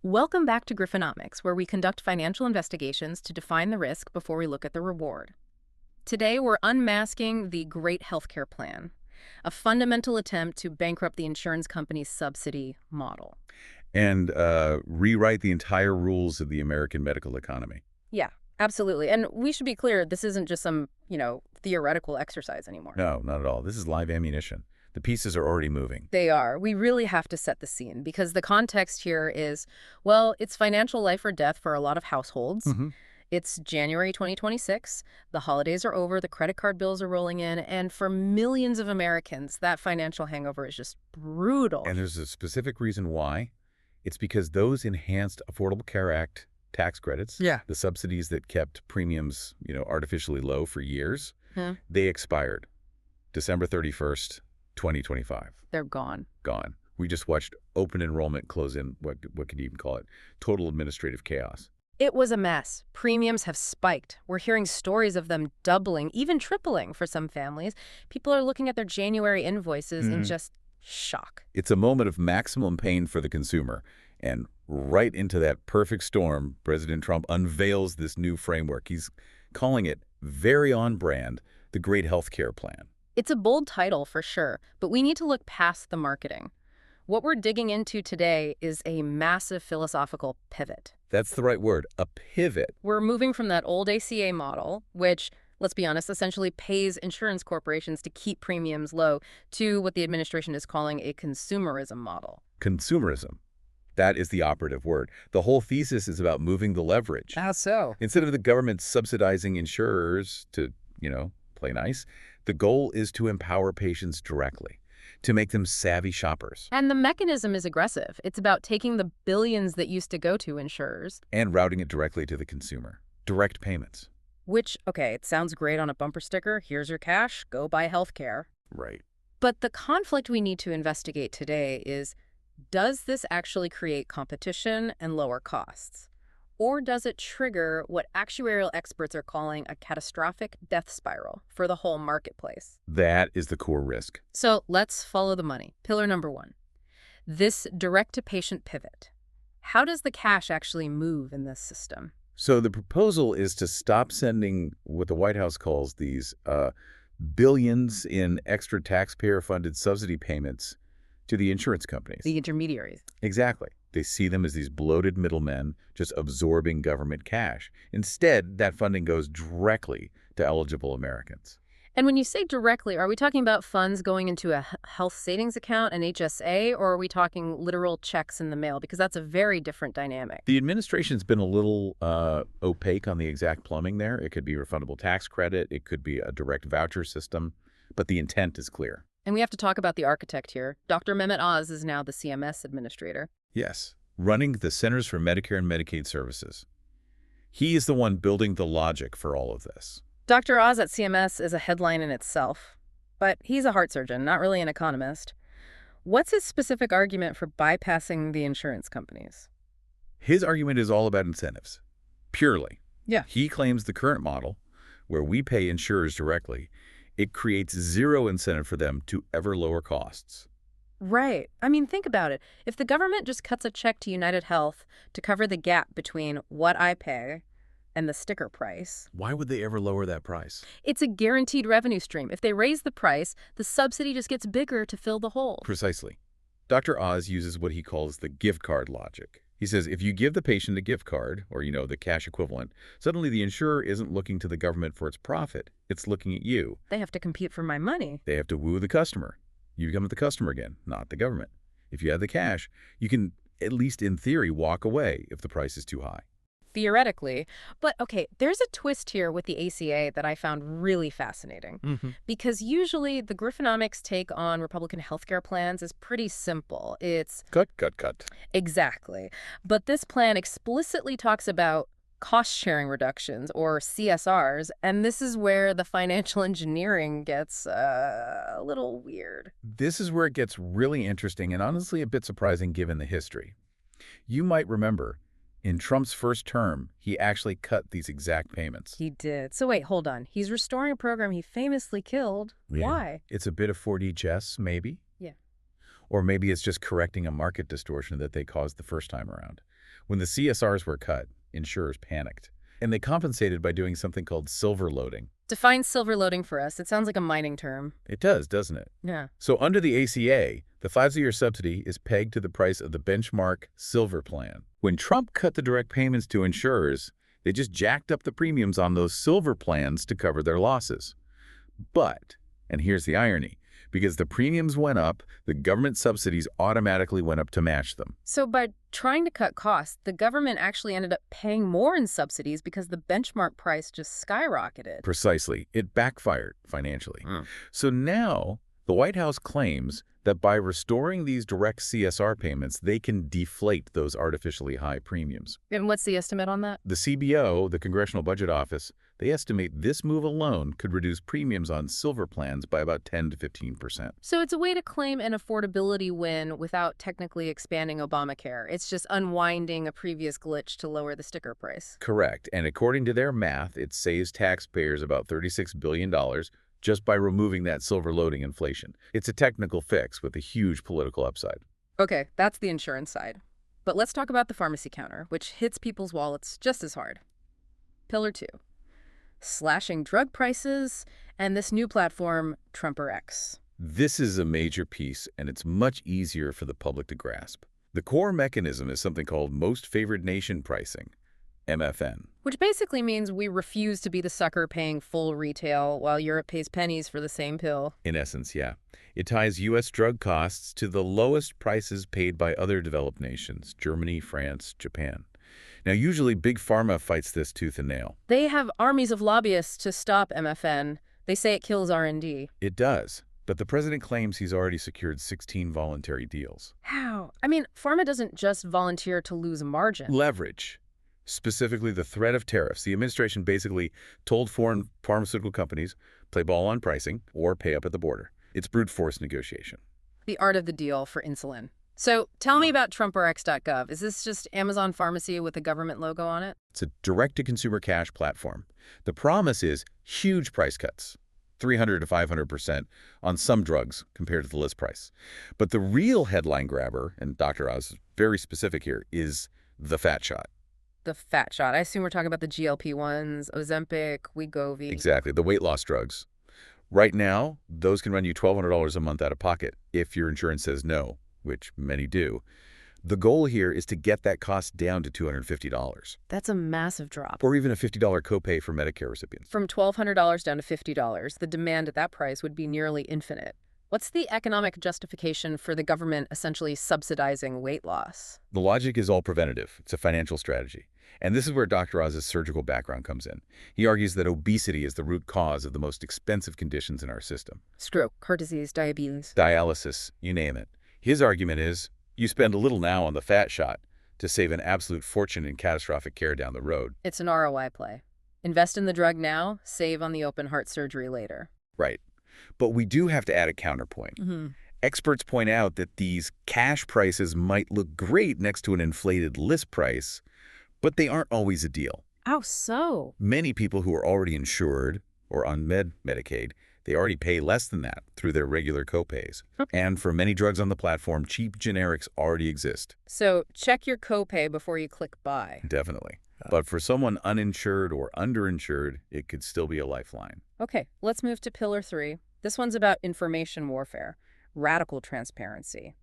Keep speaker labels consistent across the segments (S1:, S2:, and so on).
S1: Welcome back to Griffonomics, where we conduct financial investigations to define the risk before we look at the reward. Today, we're unmasking the Great Healthcare Plan, a fundamental attempt to bankrupt the insurance company's subsidy model.
S2: And rewrite the entire rules of the American medical economy.
S1: Yeah, absolutely. And we should be clear, this isn't just some, theoretical exercise anymore.
S2: No, not at all. This is live ammunition. The pieces are already moving.
S1: They are. We really have to set the scene because the context here is, well, it's financial life or death for a lot of households. It's January 2026. The holidays are over. The credit card bills are rolling in. And for millions of Americans, that financial hangover is just brutal.
S2: And there's a specific reason why. It's because those enhanced Affordable Care Act tax credits, the subsidies that kept premiums, artificially low for years, they expired December 31st, 2025.
S1: They're gone.
S2: Gone. We just watched open enrollment close in, what could you even call it? Total administrative chaos.
S1: It was a mess. Premiums have spiked. We're hearing stories of them doubling, even tripling for some families. People are looking at their January invoices in just shock.
S2: It's a moment of maximum pain for the consumer. And right into that perfect storm, President Trump unveils this new framework. He's calling it very on brand, the Great Healthcare Plan.
S1: It's a bold title for sure, but we need to look past the marketing. What we're digging into today is a massive philosophical pivot.
S2: That's the right word, a pivot.
S1: We're moving from that old ACA model, which, let's be honest, essentially pays insurance corporations to keep premiums low, to what the administration is calling a consumerism model.
S2: Consumerism. That is the operative word. The whole thesis is about moving the leverage.
S1: How so?
S2: Instead of the government subsidizing insurers to, play nice, the goal is to empower patients directly, to make them savvy shoppers.
S1: And the mechanism is aggressive. It's about taking the billions that used to go to insurers
S2: And routing it directly to the consumer. Direct payments.
S1: which, okay, it sounds great on a bumper sticker. Here's your cash. Go buy health care.
S2: Right.
S1: But the conflict we need to investigate today is, does this actually create competition and lower costs? Or does it trigger what actuarial experts are calling a catastrophic death spiral for the whole marketplace?
S2: That is the core risk.
S1: So let's follow the money. Pillar number one, this direct-to-patient pivot. How does the cash actually move in this system?
S2: So the proposal is to stop sending what the White House calls these billions in extra taxpayer-funded subsidy payments to the insurance companies.
S1: The intermediaries.
S2: Exactly. They see them as these bloated middlemen just absorbing government cash. Instead, that funding goes directly to eligible Americans.
S1: And when you say directly, are we talking about funds going into a health savings account, an HSA, or are we talking literal checks in the mail? Because that's a very different dynamic.
S2: The administration's been a little opaque on the exact plumbing there. It could be refundable tax credit. It could be a direct voucher system. But the intent is clear.
S1: And we have to talk about the architect here. Dr. Mehmet Oz is now the CMS administrator.
S2: Yes, running the Centers for Medicare and Medicaid Services. He is the one building the logic for all of this.
S1: Dr. Oz at CMS is a headline in itself, but he's a heart surgeon, not really an economist. What's his specific argument for bypassing the insurance companies?
S2: His argument is all about incentives, purely.
S1: Yeah.
S2: He claims the current model, where we pay insurers directly, it creates zero incentive for them to ever lower costs.
S1: Right. I mean, think about it. If the government just cuts a check to United Health to cover the gap between what I pay and the sticker price,
S2: Why would they ever lower that price?
S1: it's a guaranteed revenue stream. If they raise the price, the subsidy just gets bigger to fill the hole.
S2: Precisely. Dr. Oz uses what he calls the gift card logic. He says if you give the patient a gift card, or, the cash equivalent, suddenly the insurer isn't looking to the government for its profit. It's looking at you.
S1: They have to compete for my money.
S2: They have to woo the customer. You become the customer again, not the government. If you have the cash, you can, at least in theory, walk away if the price is too high.
S1: Theoretically. But okay, there's a twist here with the ACA that I found really fascinating. Because usually the Griffonomics take on Republican healthcare plans is pretty simple. It's
S2: Cut.
S1: exactly. But this plan explicitly talks about cost-sharing reductions, or CSRs, and this is where the financial engineering gets a little weird.
S2: This is where it gets really interesting and honestly a bit surprising given the history. You might remember, in Trump's first term, he actually cut these exact payments.
S1: He did. So wait, hold on. He's restoring a program he famously killed.
S2: Yeah.
S1: Why?
S2: It's a bit of 4D chess, maybe.
S1: Yeah.
S2: Or maybe it's just correcting a market distortion that they caused the first time around. When the CSRs were cut, insurers panicked, and they compensated by doing something called silver loading.
S1: Define silver loading for us. It sounds like a mining term.
S2: It does, doesn't it?
S1: Yeah.
S2: So under the ACA, the 5-year subsidy is pegged to the price of the benchmark silver plan. When Trump cut the direct payments to insurers, they just jacked up the premiums on those silver plans to cover their losses. But, and here's the irony, because the premiums went up, the government subsidies automatically went up to match them.
S1: So by trying to cut costs, the government actually ended up paying more in subsidies because the benchmark price just skyrocketed.
S2: Precisely. It backfired financially. So now, the White House claims that by restoring these direct CSR payments, they can deflate those artificially high premiums.
S1: And what's the estimate on that?
S2: The CBO, the Congressional Budget Office, they estimate this move alone could reduce premiums on silver plans by about 10 to 15%.
S1: So it's a way to claim an affordability win without technically expanding Obamacare. It's just unwinding a previous glitch to lower the sticker price.
S2: Correct. And according to their math, it saves taxpayers about $36 billion just by removing that silver loading inflation. It's a technical fix with a huge political upside.
S1: Okay, that's the insurance side. But let's talk about the pharmacy counter, which hits people's wallets just as hard. Pillar 2. Slashing drug prices, and this new platform, TrumperX.
S2: This is a major piece, and it's much easier for the public to grasp. The core mechanism is something called Most Favored Nation pricing, MFN.
S1: Which basically means we refuse to be the sucker paying full retail while Europe pays pennies for the same pill.
S2: In essence, yeah. It ties U.S. drug costs to the lowest prices paid by other developed nations, Germany, France, Japan. Now, usually Big Pharma fights this tooth and nail.
S1: They have armies of lobbyists to stop MFN. They say it kills R&D.
S2: It does. But the president claims he's already secured 16 voluntary deals.
S1: How? I mean, pharma doesn't just volunteer to lose margin.
S2: Leverage. Specifically the threat of tariffs. The administration basically told foreign pharmaceutical companies, play ball on pricing or pay up at the border. It's brute force negotiation.
S1: The art of the deal for insulin. So tell me about TrumperX.gov. Is this just Amazon Pharmacy with a government logo on it?
S2: It's a direct-to-consumer cash platform. The promise is huge price cuts, 300 to 500% on some drugs compared to the list price. But the real headline grabber, and Dr. Oz is very specific here, is the fat shot.
S1: The fat shot. I assume we're talking about the GLP-1s, Ozempic, Wegovy.
S2: Exactly, the weight loss drugs. Right now, those can run you $1,200 a month out of pocket if your insurance says no, which many do. The goal here is to get that cost down to $250.
S1: That's a massive drop.
S2: Or even a $50 copay for Medicare recipients.
S1: From $1,200 down to $50, the demand at that price would be nearly infinite. What's the economic justification for the government essentially subsidizing weight loss?
S2: The logic is all preventative. It's a financial strategy. And this is where Dr. Oz's surgical background comes in. He argues that obesity is the root cause of the most expensive conditions in our system.
S1: Stroke, heart disease, diabetes.
S2: Dialysis, you name it. His argument is, you spend a little now on the fat shot to save an absolute fortune in catastrophic care down the road.
S1: It's an ROI play. Invest in the drug now, save on the open heart surgery later.
S2: Right. But we do have to add a counterpoint. Experts point out that these cash prices might look great next to an inflated list price, but they aren't always a deal.
S1: How so?
S2: Many people who are already insured or on Medicaid, they already pay less than that through their regular copays. And for many drugs on the platform, cheap generics already exist.
S1: So check your copay before you click buy.
S2: Definitely. But for someone uninsured or underinsured, it could still be a lifeline.
S1: Okay, let's move to Pillar 3. This one's about information warfare, radical transparency.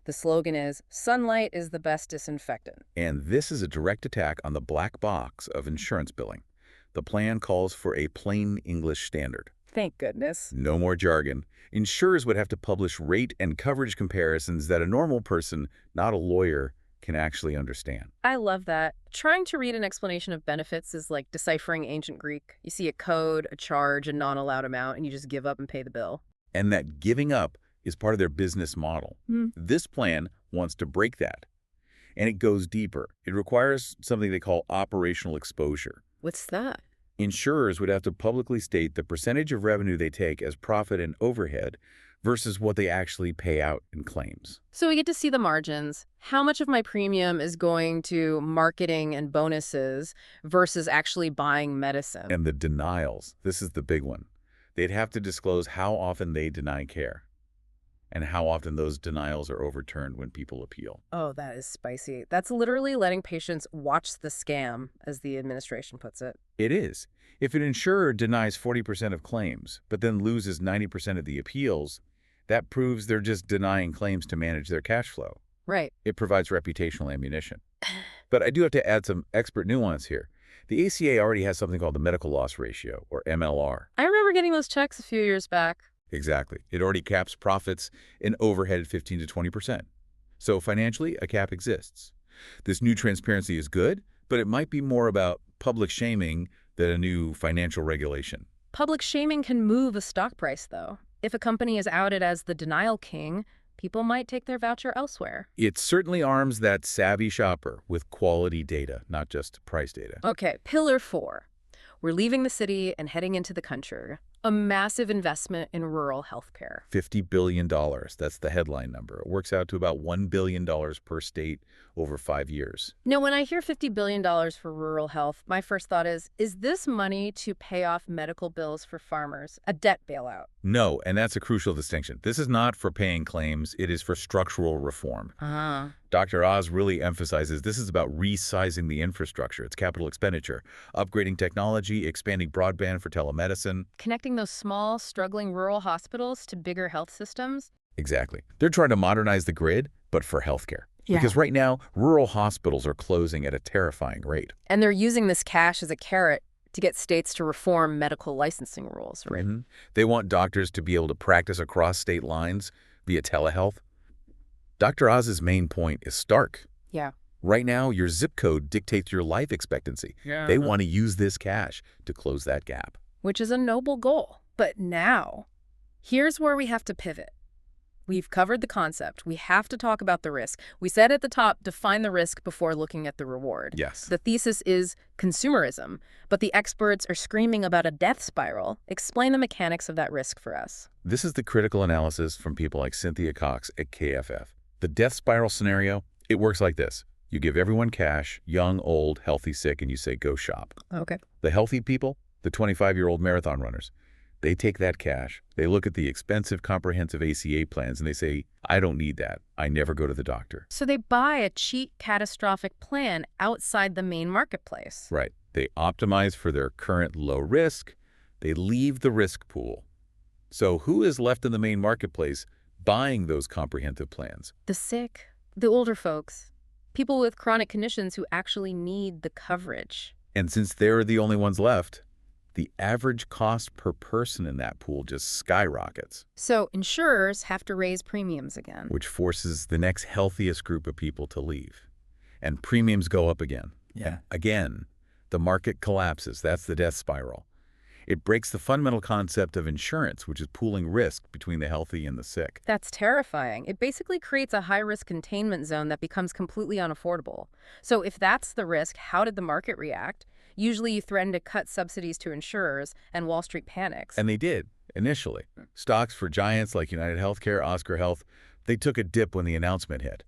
S1: The slogan is, sunlight is the best disinfectant.
S2: And this is a direct attack on the black box of insurance billing. The plan calls for a plain English standard.
S1: Thank goodness.
S2: No more jargon. Insurers would have to publish rate and coverage comparisons that a normal person, not a lawyer, can actually understand.
S1: I love that. Trying to read an explanation of benefits is like deciphering ancient Greek. You see a code, a charge, a non-allowed amount, and you just give up and pay the bill.
S2: And that giving up is part of their business model. This plan wants to break that. And it goes deeper. It requires something they call operational exposure.
S1: What's that?
S2: Insurers would have to publicly state the percentage of revenue they take as profit and overhead versus what they actually pay out in claims.
S1: So we get to see the margins. How much of my premium is going to marketing and bonuses versus actually buying medicine?
S2: And the denials. This is the big one. They'd have to disclose how often they deny care. and how often those denials are overturned when people appeal.
S1: Oh, that is spicy. That's literally letting patients watch the scam, as the administration puts it.
S2: It is. If an insurer denies 40% of claims, but then loses 90% of the appeals, that proves they're just denying claims to manage their cash flow.
S1: Right.
S2: It provides reputational ammunition. But I do have to add some expert nuance here. The ACA already has something called the medical loss ratio, or MLR.
S1: I remember getting those checks a few years back.
S2: Exactly. It already caps profits and overhead at 15 to 20%. So financially, a cap exists. This new transparency is good, but it might be more about public shaming than a new financial regulation.
S1: Public shaming can move a stock price, though. If a company is outed as the denial king, people might take their voucher elsewhere.
S2: It certainly arms that savvy shopper with quality data, not just price data.
S1: Okay, pillar 4. We're leaving the city and heading into the country. A massive investment in rural healthcare.
S2: $50 billion. That's the headline number. It works out to about $1 billion per state over 5 years.
S1: Now, when I hear $50 billion for rural health, my first thought is this money to pay off medical bills for farmers, a debt bailout?
S2: No, and that's a crucial distinction. This is not for paying claims. It is for structural reform. Dr. Oz really emphasizes this is about resizing the infrastructure. It's capital expenditure, upgrading technology, expanding broadband for telemedicine.
S1: Connecting those small, struggling rural hospitals to bigger health systems?
S2: Exactly. They're trying to modernize the grid, but for healthcare. Yeah. Because right now, rural hospitals are closing at a terrifying rate.
S1: And they're using this cash as a carrot to get states to reform medical licensing rules, right?
S2: They want doctors to be able to practice across state lines via telehealth. Dr. Oz's main point is stark.
S1: Yeah.
S2: Right now, your zip code dictates your life expectancy. Yeah. They want to use this cash to close that gap.
S1: Which is a noble goal. But now, here's where we have to pivot. We've covered the concept. We have to talk about the risk. We said at the top, define the risk before looking at the reward.
S2: Yes.
S1: The thesis is consumerism, but the experts are screaming about a death spiral. Explain the mechanics of that risk for us.
S2: This is the critical analysis from people like Cynthia Cox at KFF. The death spiral scenario, it works like this. You give everyone cash, young, old, healthy, sick, and you say, go shop.
S1: Okay.
S2: The healthy people, the 25-year-old marathon runners, they take that cash, they look at the expensive comprehensive ACA plans, and they say, I don't need that. I never go to the doctor.
S1: So they buy a cheap, catastrophic plan outside the main marketplace.
S2: Right. They optimize for their current low risk. They leave the risk pool. So who is left in the main marketplace buying those comprehensive plans?
S1: The sick, the older folks, people with chronic conditions who actually need the coverage.
S2: And since they're the only ones left, the average cost per person in that pool just skyrockets.
S1: So insurers have to raise premiums again.
S2: Which forces the next healthiest group of people to leave. And premiums go up again. Yeah. And again, the market collapses. That's the death spiral. It breaks the fundamental concept of insurance, which is pooling risk between the healthy and the sick.
S1: That's terrifying. It basically creates a high-risk containment zone that becomes completely unaffordable. So if that's the risk, how did the market react? Usually you threaten to cut subsidies to insurers, and Wall Street panics.
S2: And they did, initially. Stocks for giants like United Healthcare, Oscar Health, they took a dip when the announcement hit.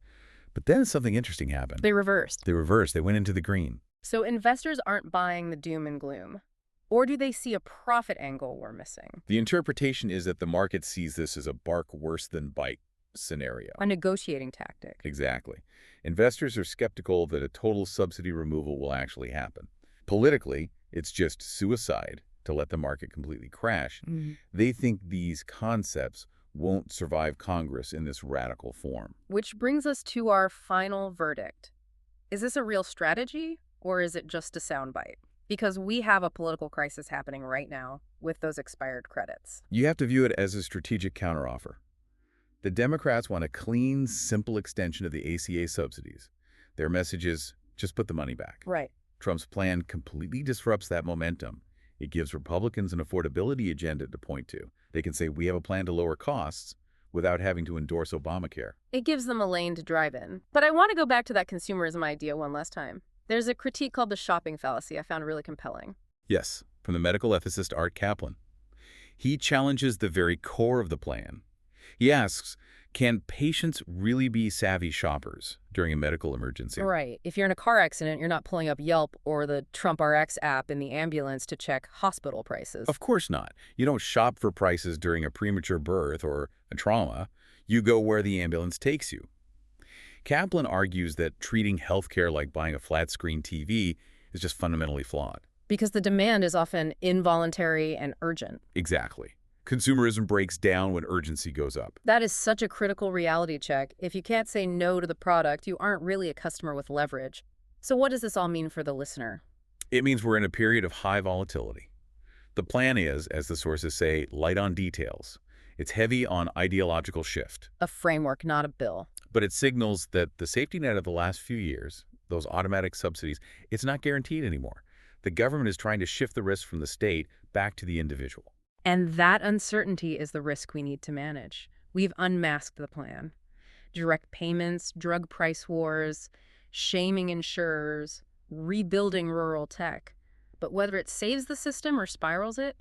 S2: But then something interesting happened.
S1: They reversed.
S2: They went into the green.
S1: So investors aren't buying the doom and gloom. Or do they see a profit angle we're missing?
S2: The interpretation is that the market sees this as a bark worse than bite scenario.
S1: A negotiating tactic.
S2: Exactly. Investors are skeptical that a total subsidy removal will actually happen. Politically, it's just suicide to let the market completely crash. They think these concepts won't survive Congress in this radical form.
S1: Which brings us to our final verdict. Is this a real strategy, or is it just a soundbite? Because we have a political crisis happening right now with those expired credits.
S2: You have to view it as a strategic counteroffer. The Democrats want a clean, simple extension of the ACA subsidies. Their message is, just put the money back.
S1: Right.
S2: Trump's plan completely disrupts that momentum. It gives Republicans an affordability agenda to point to. They can say, we have a plan to lower costs without having to endorse Obamacare.
S1: It gives them a lane to drive in. But I want to go back to that consumerism idea one last time. There's a critique called the shopping fallacy I found really compelling.
S2: Yes, from the medical ethicist Art Kaplan. He challenges the very core of the plan. He asks, can patients really be savvy shoppers during a medical emergency?
S1: Right. If you're in a car accident, you're not pulling up Yelp or the Trump RX app in the ambulance to check hospital prices.
S2: Of course not. You don't shop for prices during a premature birth or a trauma. You go where the ambulance takes you. Kaplan argues that treating healthcare like buying a flat-screen TV is just fundamentally flawed.
S1: Because the demand is often involuntary and urgent.
S2: Exactly. Consumerism breaks down when urgency goes up.
S1: That is such a critical reality check. If you can't say no to the product, you aren't really a customer with leverage. So what does this all mean for the listener?
S2: It means we're in a period of high volatility. The plan is, as the sources say, light on details. It's heavy on ideological shift.
S1: A framework, not a bill.
S2: But it signals that the safety net of the last few years, those automatic subsidies, it's not guaranteed anymore. The government is trying to shift the risk from the state back to the individual.
S1: And that uncertainty is the risk we need to manage. We've unmasked the plan. Direct payments, drug price wars, shaming insurers, rebuilding rural tech. But whether it saves the system or spirals it,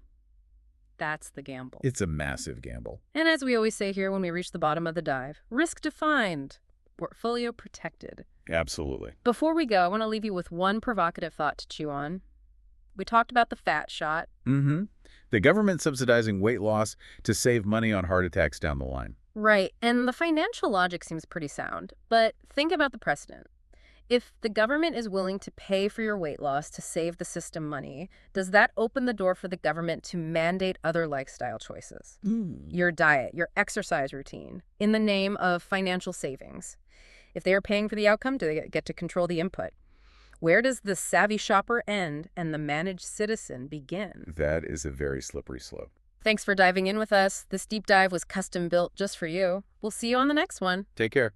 S1: that's the gamble.
S2: It's a massive gamble.
S1: And as we always say here when we reach the bottom of the dive, risk defined, portfolio protected.
S2: Absolutely.
S1: Before we go, I want to leave you with one provocative thought to chew on. We talked about the fat shot.
S2: The government subsidizing weight loss to save money on heart attacks down the line.
S1: Right, and the financial logic seems pretty sound. But think about the precedent. If the government is willing to pay for your weight loss to save the system money, does that open the door for the government to mandate other lifestyle choices? Your diet, your exercise routine, in the name of financial savings. If they are paying for the outcome, do they get to control the input? Where does the savvy shopper end and the managed citizen begin?
S2: That is a very slippery slope.
S1: Thanks for diving in with us. This deep dive was custom built just for you. We'll see you on the next one.
S2: Take care.